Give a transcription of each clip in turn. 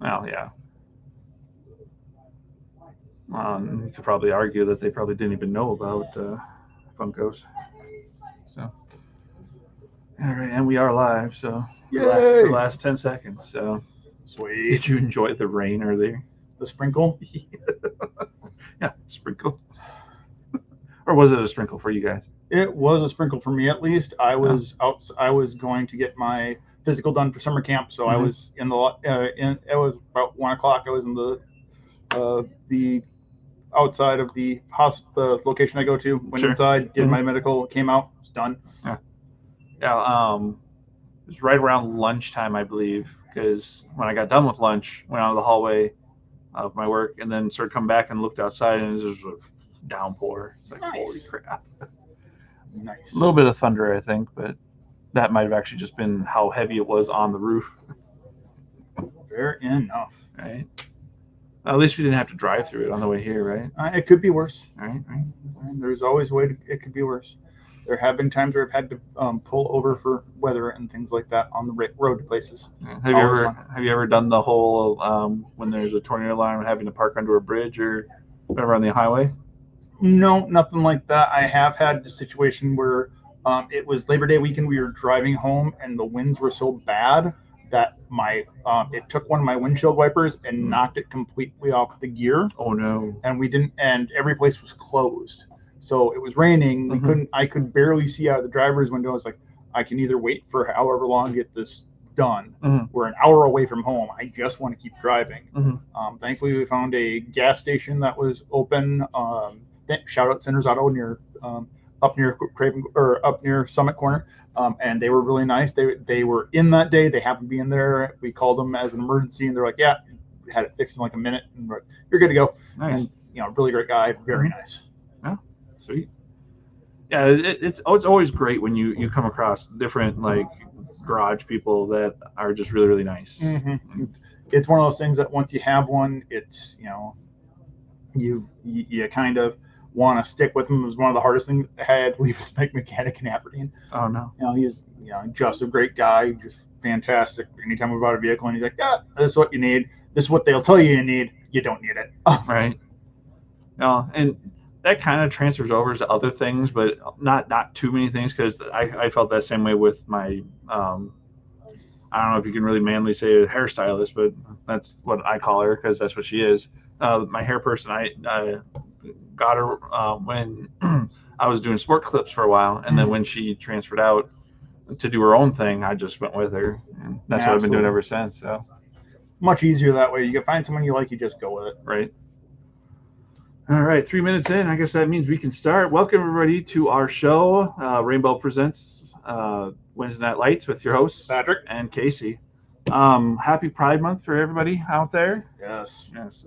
Well, yeah. You could probably argue that they probably didn't even know about Funkos. So, all right, and we are live. So, for the Yay! last 10 seconds. So, Sweet. did you enjoy the rain earlier? The sprinkle? Yeah, sprinkle. Or was it a sprinkle for you guys? It was a sprinkle for me at least. I Oh. was out. I was going to get my physical done for summer camp, so I Mm-hmm. was in the. It was about 1 o'clock. I was in the outside of the location I go to. Went Sure. inside, did Mm-hmm. my medical, came out, it's done. Yeah. Yeah. It was right around lunchtime, I believe, because when I got done with lunch, went out of the hallway of my work, and then sort of come back and looked outside, and it was a downpour. It's like, holy Nice, crap! A nice. little bit of thunder, I think, but that might have actually just been how heavy it was on the roof, Fair enough. right? At least we didn't have to drive through it on the way here, right? It could be worse. Right, right. There's always a way. It could be worse. There have been times where I've had to pull over for weather and things like that on the road to places. Yeah. Always fun. Have you ever done the whole when there's a tornado alarm having to park under a bridge or whatever on the highway? No, nothing like that. I have had a situation where it was Labor Day weekend. We were driving home, and the winds were so bad that my it took one of my windshield wipers and knocked it completely off the gear. Oh no. And we didn't. And every place was closed. So it was raining. We Mm-hmm. couldn't. I could barely see out of the driver's window. I was like, I can either wait for however long to get this done. Mm-hmm. We're an hour away from home. I just want to keep driving. Mm-hmm. Thankfully, we found a gas station that was open. Shout out Centers Auto up near Craven or up near Summit Corner, and they were really nice. They were in that day. They happened to be in there. We called them as an emergency, and they're like, "Yeah, had it fixed in like a minute, and like, you're good to go." Nice. And really great guy, very nice. Yeah, sweet. Yeah, it's always great when you come across different like garage people that are just really really nice. Mm-hmm. It's one of those things that once you have one, it's you kind of want to stick with him. It was one of the hardest things I had to leave his mechanic in Aberdeen. Oh no. He's just a great guy, just fantastic. Anytime we bought a vehicle, and he's like, "Yeah, this is what you need. This is what they'll tell you need. You don't need it." Right. No, and that kind of transfers over to other things, but not too many things because I felt that same way with my I don't know if you can really manly say a hairstylist, but that's what I call her because that's what she is. My hair person, I got her when I was doing sport clips for a while, and then when she transferred out to do her own thing, I just went with her, and that's what I've been doing ever since. So much easier that way. You can find someone you like, you just go with it. Right. All right, 3 minutes in. I guess that means we can start. Welcome everybody to our show, Rainbow Presents Wednesday Night Lights with your hosts Patrick and Casey. Happy Pride Month for everybody out there. Yes. Yes.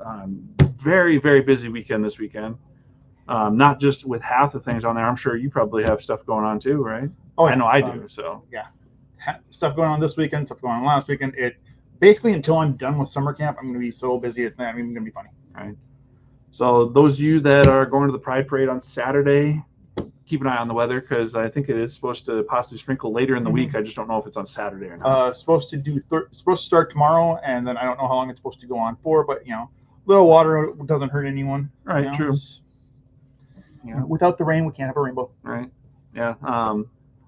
Very very busy weekend this weekend. Not just with half the things on there. I'm sure you probably have stuff going on too, right? Oh, yeah. I know I do. So yeah, stuff going on this weekend, stuff going on last weekend. It basically until I'm done with summer camp, I'm going to be so busy. It's not even going to be funny. Right. So those of you that are going to the Pride Parade on Saturday, keep an eye on the weather because I think it is supposed to possibly sprinkle later in the week. I just don't know if it's on Saturday or not. Supposed to start tomorrow, and then I don't know how long it's supposed to go on for. But little water doesn't hurt anyone. Right. True. Without the rain, we can't have a rainbow. Right. Yeah.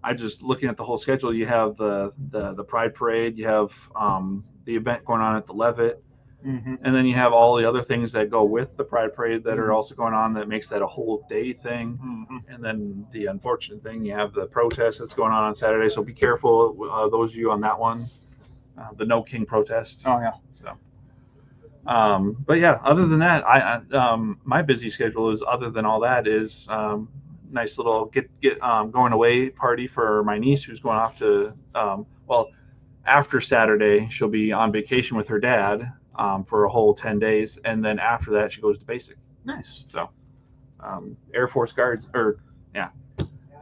I just looking at the whole schedule. You have the Pride Parade. You have the event going on at the Levitt. Mm-hmm. And then you have all the other things that go with the Pride Parade that are also going on that makes that a whole day thing. Mm-hmm. And then the unfortunate thing, you have the protest that's going on Saturday. So be careful, those of you on that one, the No King protest. Oh yeah. So, but yeah, other than that, my busy schedule is other than all that is nice little get going away party for my niece who's going off to after Saturday she'll be on vacation with her dad. For a whole 10 days, and then after that she goes to basic. Nice. So, Air Force guards, or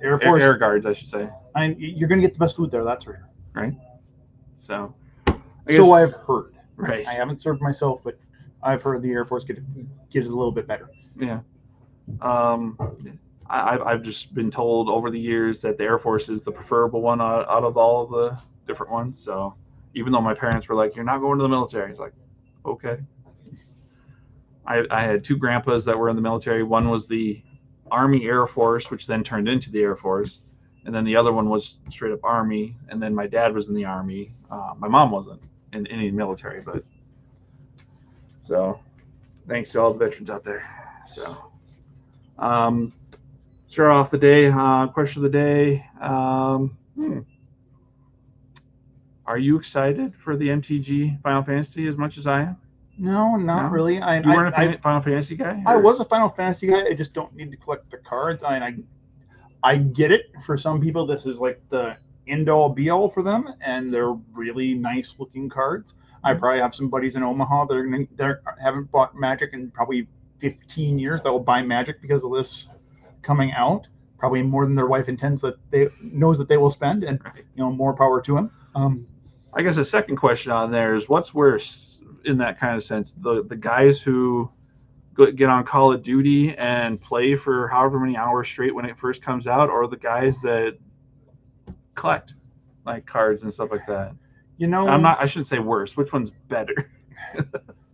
Air guards, I should say. You're gonna get the best food there. That's for sure. Right. So I've heard. Right. I haven't served myself, but I've heard the Air Force get it a little bit better. Yeah. I've just been told over the years that the Air Force is the preferable one out of all of the different ones. So even though my parents were like, "You're not going to the military," it's like, Okay. I had two grandpas that were in the military. One was the Army Air Force, which then turned into the Air Force, and then the other one was straight up Army. And then my dad was in the Army. My mom wasn't in any military, but so thanks to all the veterans out there. So, start off the day. Question of the day. Are you excited for the MTG Final Fantasy as much as I am? No, not No? really. You weren't a Final Fantasy guy? I was a Final Fantasy guy. I just don't need to collect the cards. I get it. For some people, this is like the end all be all for them, and they're really nice looking cards. I probably have some buddies in Omaha that haven't bought Magic in probably 15 years that will buy Magic because of this coming out. Probably more than their wife intends that they knows that they will spend, and more power to them. I guess the second question on there is what's worse in that kind of sense, the guys who get on Call of Duty and play for however many hours straight when it first comes out, or the guys that collect like cards and stuff like that? I shouldn't say worse. Which one's better?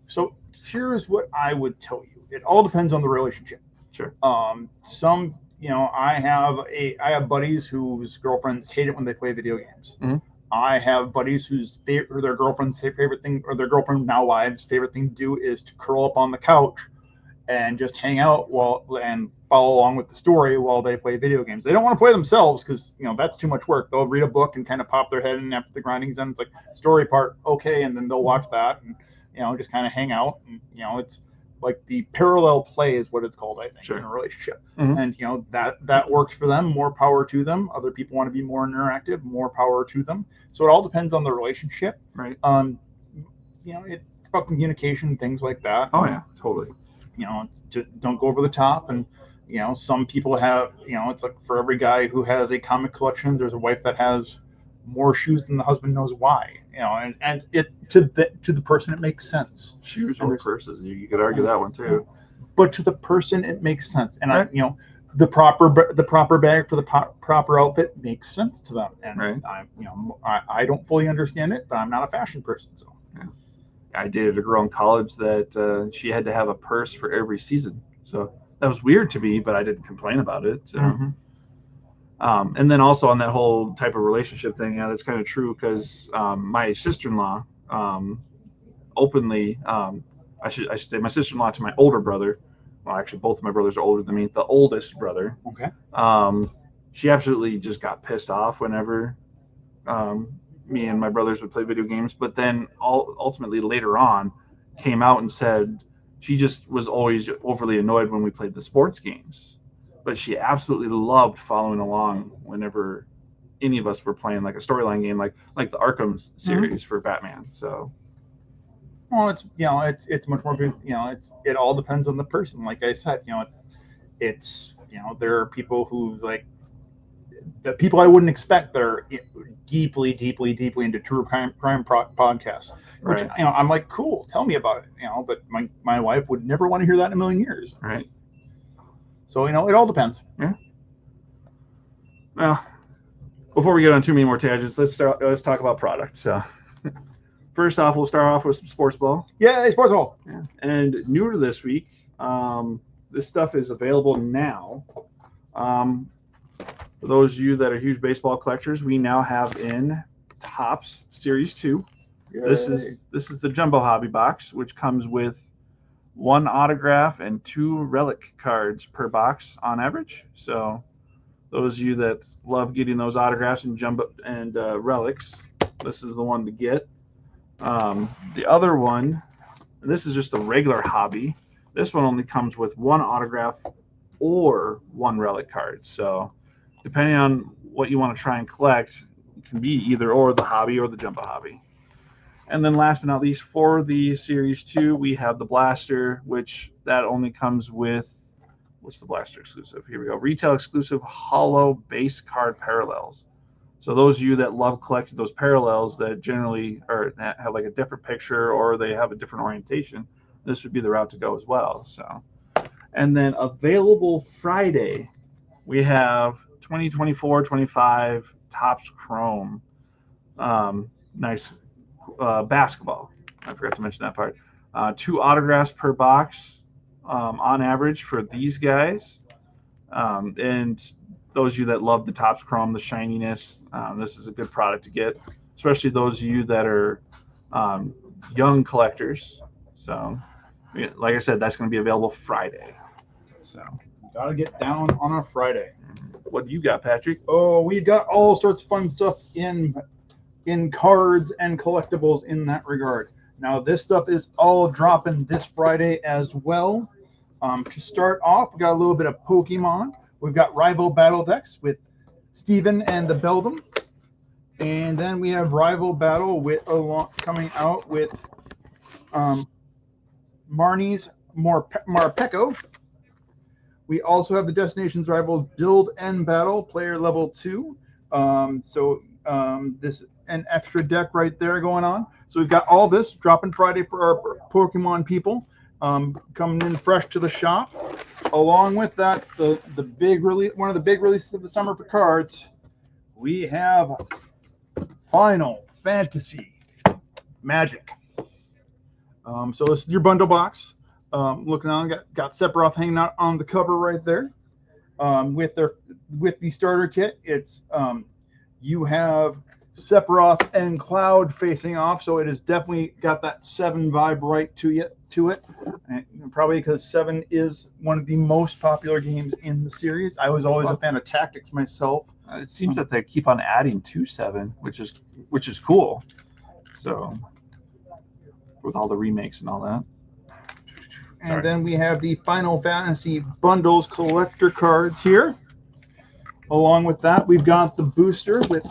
So here's what I would tell you. It all depends on the relationship. Sure. I have buddies whose girlfriends hate it when they play video games. Mm-hmm. I have buddies their girlfriend's favorite thing, or their girlfriend now wives' favorite thing to do is to curl up on the couch and just hang out and follow along with the story while they play video games. They don't want to play themselves because that's too much work. They'll read a book and kind of pop their head in after the grinding's done. It's like story part, okay, and then they'll watch that and just kind of hang out. And it's like the parallel play is what it's called, I think, sure, in a relationship. Mm-hmm. And that works for them. More power to them. Other people want to be more interactive. More power to them. So it all depends on the relationship. Right. It's about communication, things like that. Oh yeah, totally. Don't go over the top. And some people have it's like for every guy who has a comic collection, there's a wife that has more shoes than the husband knows why. And it to the person it makes sense. Shoes or purses, you could argue that one too. But to the person it makes sense, and right. The proper bag for the proper outfit makes sense to them. And right. I don't fully understand it, but I'm not a fashion person, so. Yeah. I dated a girl in college that she had to have a purse for every season, so that was weird to me, but I didn't complain about it. So. Mm-hmm. And then also on that whole type of relationship thing, that's kind of true because my sister-in-law openly, I should say my sister-in-law to my older brother. Well, actually, both of my brothers are older than me. The oldest brother. Okay. She absolutely just got pissed off whenever me and my brothers would play video games. But then ultimately later on came out and said she just was always overly annoyed when we played the sports games. But she absolutely loved following along whenever any of us were playing like a storyline game, like the Arkham series for Batman. So, well, it's much more good. It all depends on the person. Like I said, there are people who like the people I wouldn't expect that are deeply into true crime podcasts. Which right. I'm like, cool, tell me about it. But my wife would never want to hear that in a million years. Right. So, it all depends. Yeah. Well, before we get on too many more tangents, let's talk about product. So, first off, we'll start off with some sports ball. Yeah, sports ball. Yeah. And newer this week, this stuff is available now. For those of you that are huge baseball collectors, we now have in Topps Series 2. Yay. This is the Jumbo Hobby box, which comes with 1 autograph and 2 relic cards per box on average. So those of you that love getting those autographs and jumbo and relics, this is the one to get. The other one, and this is just a regular hobby. This one only comes with 1 autograph or 1 relic card. So depending on what you want to try and collect, it can be either or, the hobby or the jumbo hobby. And then last but not least, for the Series 2, we have the Blaster, which that only comes with, what's the Blaster exclusive? Here we go. Retail exclusive holo base card parallels. So those of you that love collecting those parallels that generally have like a different picture or they have a different orientation, this would be the route to go as well. So, and then available Friday, we have 2024-25 Topps Chrome. Nice. Basketball. I forgot to mention that part. 2 autographs per box on average for these guys. And those of you that love the Topps Chrome, the shininess, this is a good product to get, especially those of you that are young collectors. So, like I said, that's going to be available Friday. So, gotta get down on a Friday. What do you got, Patrick? Oh, we've got all sorts of fun stuff in cards and collectibles in that regard. Now, this stuff is all dropping this Friday as well. To start off, we got a little bit of Pokemon. We've got Rival Battle decks with Steven and the Beldum. And then we have Rival Battle with coming out with Marnie's Marpeco. We also have the Destinations Rivals Build and Battle, player level 2. This an extra deck right there going on. So we've got all this dropping Friday for our Pokemon people, coming in fresh to the shop. Along with that, the big release, one of the big releases of the summer for cards, we have Final Fantasy Magic. So this is your bundle box. Looking on, got Sephiroth hanging out on the cover right there. With the starter kit, it's you have Sephiroth and Cloud facing off, so it has definitely got that 7 vibe right to it. And probably because 7 is one of the most popular games in the series. I was always a fan of Tactics myself. It seems that they keep on adding to 7, which is cool. So with all the remakes and all that. And then we have the Final Fantasy Bundles collector cards here. Along with that, we've got the booster with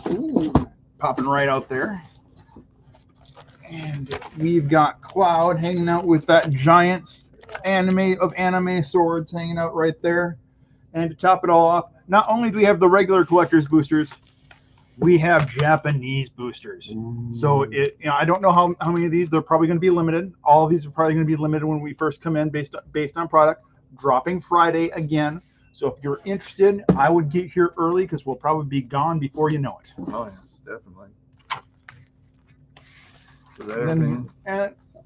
popping right out there. And we've got Cloud hanging out with that giant anime swords hanging out right there. And to top it all off, not only do we have the regular collector's boosters, we have Japanese boosters. So I don't know how many of these. They're probably going to be limited. All of these are probably going to be limited when we first come in based on product. Dropping Friday again. So if you're interested, I would get here early because we'll probably be gone before you know it. Oh yes, definitely.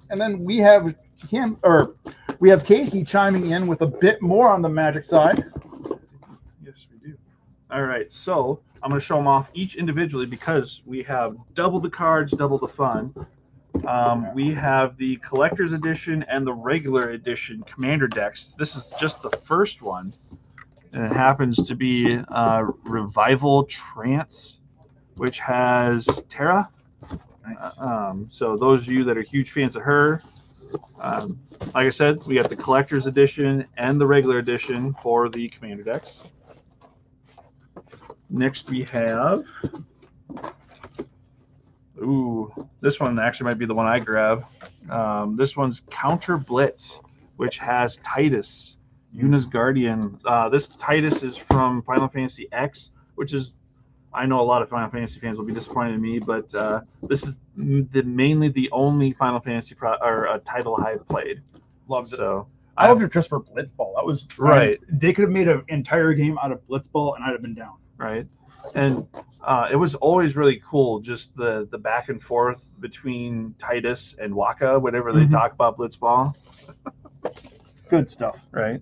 And then we have Casey chiming in with a bit more on the Magic side. Yes, we do. All right, so I'm going to show them off each individually because we have double the cards, double the fun. We have the collector's edition and the regular edition commander decks. This is just the first one, and it happens to be Revival Trance, which has Terra. Nice. So those of you that are huge fans of her, like I said, we got the collector's edition and the regular edition for the commander decks. Next we have, this one actually might be the one I grab. This one's Counter Blitz, which has Titus, Yuna's Guardian. This Titus is from Final Fantasy X, which is, I know a lot of Final Fantasy fans will be disappointed in me, but this is mainly the only Final Fantasy title I've played. Loved it. So I loved it just for Blitzball. That was right. They could have made an entire game out of Blitzball, and I'd have been down. Right, and it was always really cool, just the back and forth between Titus and Waka, whenever they talk about Blitzball. Good stuff. Right.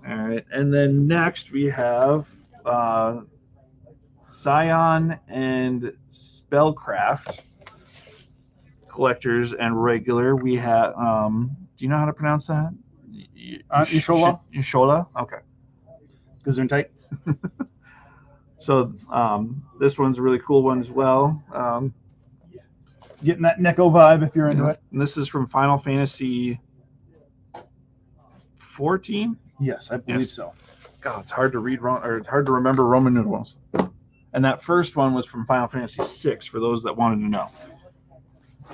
All right, and then next we have Scion and Spellcraft collectors and regular. We have, do you know how to pronounce that? Ishola. Ishola? Okay. Gesundheit. So this one's a really cool one as well. Getting that Neko vibe if you're into it. And this is from Final Fantasy 14? Yes, I believe so. God, it's hard to read or it's hard to remember Roman numerals. And that first one was from Final Fantasy 6 for those that wanted to know.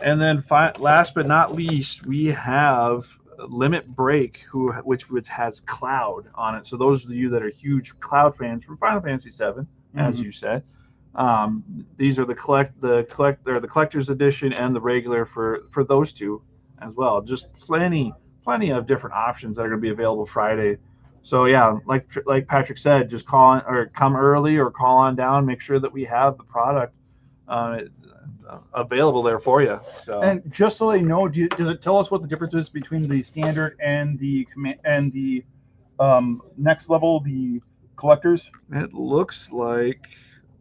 And then last but not least, we have Limit Break, which has Cloud on it. So those of you that are huge Cloud fans from Final Fantasy 7, as you said, these are the collector's edition and the regular for those two as well. Just plenty of different options that are going to be available Friday. So yeah, like Patrick said, just call on, or come early or call on down. Make sure that we have the product available there for you. So, and just so they know, does it tell us what the difference is between the standard and the next level, the collectors? it looks like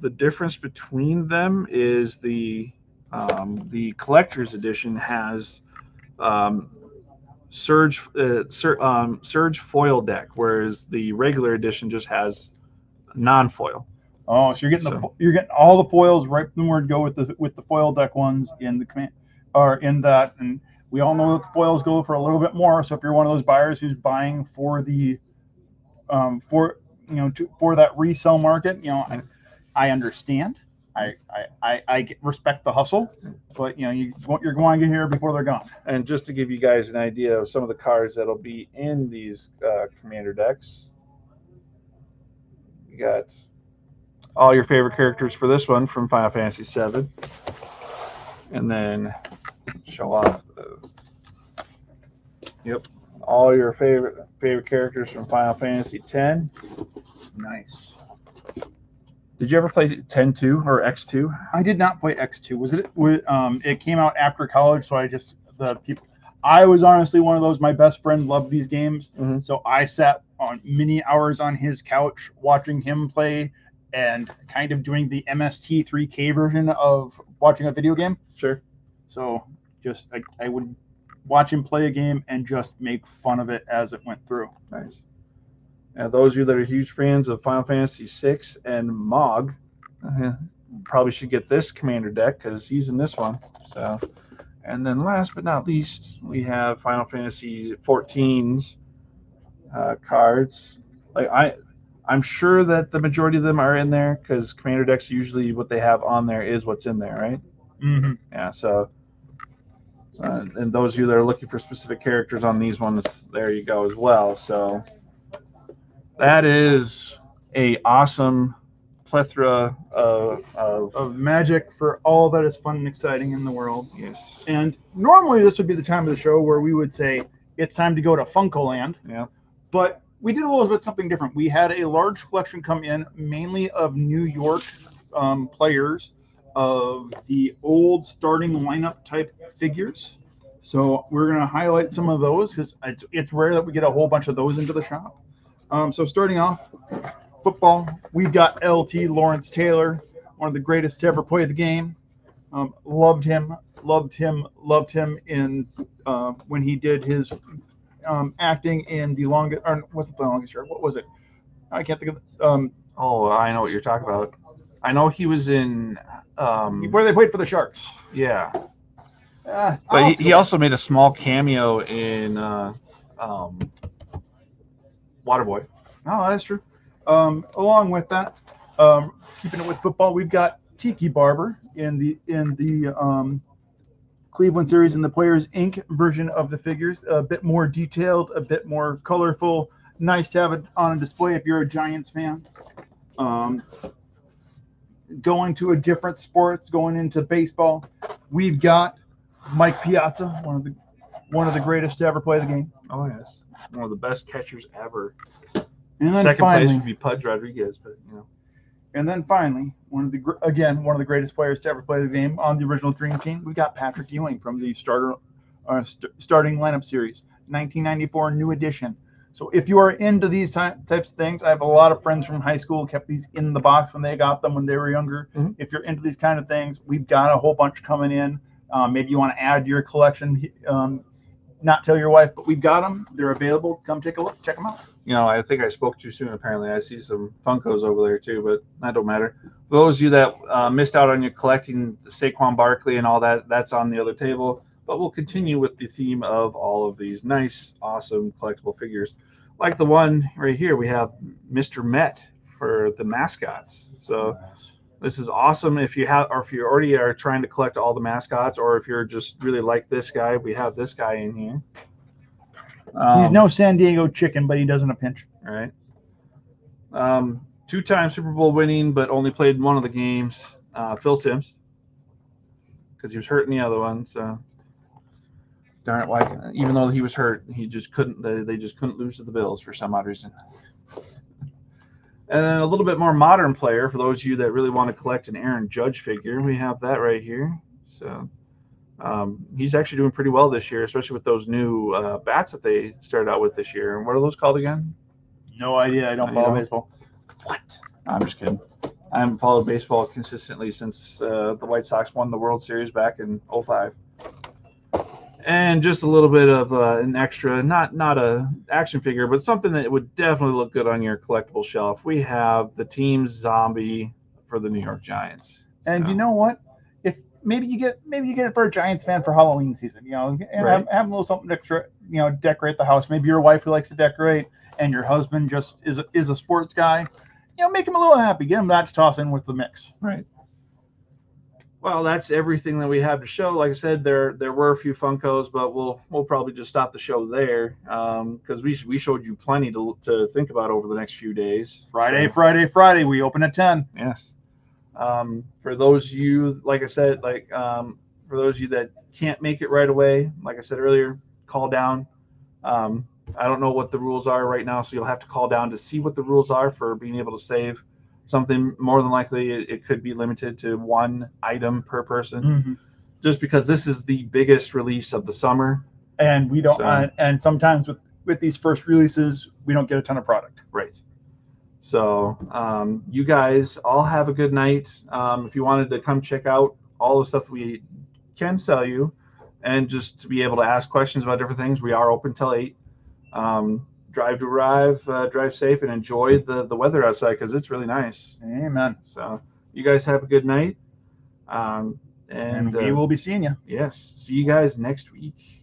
the difference between them is the collector's edition has um, surge foil deck, whereas the regular edition just has non-foil. Oh, so you're getting all the foils right from where to go with the foil deck ones in the command or in that, and we all know that the foils go for a little bit more. So if you're one of those buyers who's buying for the for that resale market, I understand. I respect the hustle, but you're going to get here before they're gone. And just to give you guys an idea of some of the cards that'll be in these commander decks, you got all your favorite characters for this one from Final Fantasy VII, and then show off all your favorite characters from Final Fantasy X. Nice. Did you ever play 10-2 or X2? I did not play X2. It came out after college, so I was honestly one of those. My best friend loved these games, so I sat on many hours on his couch watching him play and kind of doing the MST3K version of watching a video game. Sure. So just I would watch him play a game and just make fun of it as it went through. Nice. And those of you that are huge fans of Final Fantasy VI and Mog, probably should get this commander deck because he's in this one. So, and then last but not least, we have Final Fantasy XIV's cards. I'm sure that the majority of them are in there because commander decks usually what they have on there is what's in there, right? Mm-hmm. Yeah. So, and those of you that are looking for specific characters on these ones, there you go as well. So. That is a awesome plethora of magic for all that is fun and exciting in the world. Yes. And normally this would be the time of the show where we would say it's time to go to Funkoland. Yeah. But we did a little bit something different. We had a large collection come in, mainly of New York players of the old starting lineup type figures. So we're going to highlight some of those because it's rare that we get a whole bunch of those into the shop. So starting off, football, we've got LT Lawrence Taylor, one of the greatest to ever play the game. Loved him in when he did his acting in the longest, or what's the longest yard? What was it? I can't think of. Oh, I know what you're talking about. I know he was in. Where they played for the Sharks. Yeah. But he also made a small cameo in Waterboy. Oh, that's true. Along with that, keeping it with football, we've got Tiki Barber in the Cleveland series in the Players Inc. version of the figures. A bit more detailed, a bit more colorful. Nice to have it on a display if you're a Giants fan. Going to a different sports, going into baseball, we've got Mike Piazza, one of the greatest to ever play the game. Oh yes. One of the best catchers ever. And then second finally, place would be Pudge Rodriguez, but And then finally, one of the greatest players to ever play the game on the original Dream Team. We got Patrick Ewing from the starting lineup series, 1994 new edition. So if you are into these types of things, I have a lot of friends from high school kept these in the box when they got them when they were younger. Mm-hmm. If you're into these kind of things, we've got a whole bunch coming in. Maybe you want to add to your collection. Not tell your wife, but we've got them. They're available. Come take a look. Check them out. I think I spoke too soon. Apparently, I see some Funkos over there too, but that don't matter. For those of you that missed out on your collecting the Saquon Barkley and all that, that's on the other table. But we'll continue with the theme of all of these nice, awesome collectible figures. Like the one right here, we have Mr. Met for the mascots. So Nice. This is awesome if you have, or if you already are trying to collect all the mascots, or if you're just really like this guy, we have this guy in here. He's no San Diego chicken, but he does in a pinch. All right. Two-time Super Bowl winning, but only played in one of the games. Phil Simms, because he was hurt in the other one. So darn it! Why? Even though he was hurt, he just couldn't. They just couldn't lose to the Bills for some odd reason. And then a little bit more modern player for those of you that really want to collect an Aaron Judge figure. We have that right here. So he's actually doing pretty well this year, especially with those new bats that they started out with this year. And what are those called again? No idea. I don't follow baseball. What? I'm just kidding. I haven't followed baseball consistently since the White Sox won the World Series back in '05. And just a little bit of an extra, not a action figure, but something that would definitely look good on your collectible shelf. We have the Team Zombie for the New York Giants. And you know what? If maybe you get it for a Giants fan for Halloween season, and Right. have a little something extra, decorate the house. Maybe your wife who likes to decorate, and your husband just is a sports guy. Make him a little happy. Get him that to toss in with the mix. Right. Well, that's everything that we have to show. Like I said, there were a few Funkos, but we'll probably just stop the show there because we showed you plenty to think about over the next few days. Friday. We open at 10. Yes. For those of you, like I said, for those of you that can't make it right away, like I said earlier, call down. I don't know what the rules are right now, so you'll have to call down to see what the rules are for being able to save something. More than likely, it could be limited to one item per person, just because this is the biggest release of the summer. And we don't. And sometimes with these first releases, we don't get a ton of product. Right. So you guys all have a good night. If you wanted to come check out all the stuff we can sell you, and just to be able to ask questions about different things, we are open till 8. Drive to arrive, drive safe, and enjoy the weather outside because it's really nice. Amen. So you guys have a good night. And we will be seeing you. Yes. See you guys next week.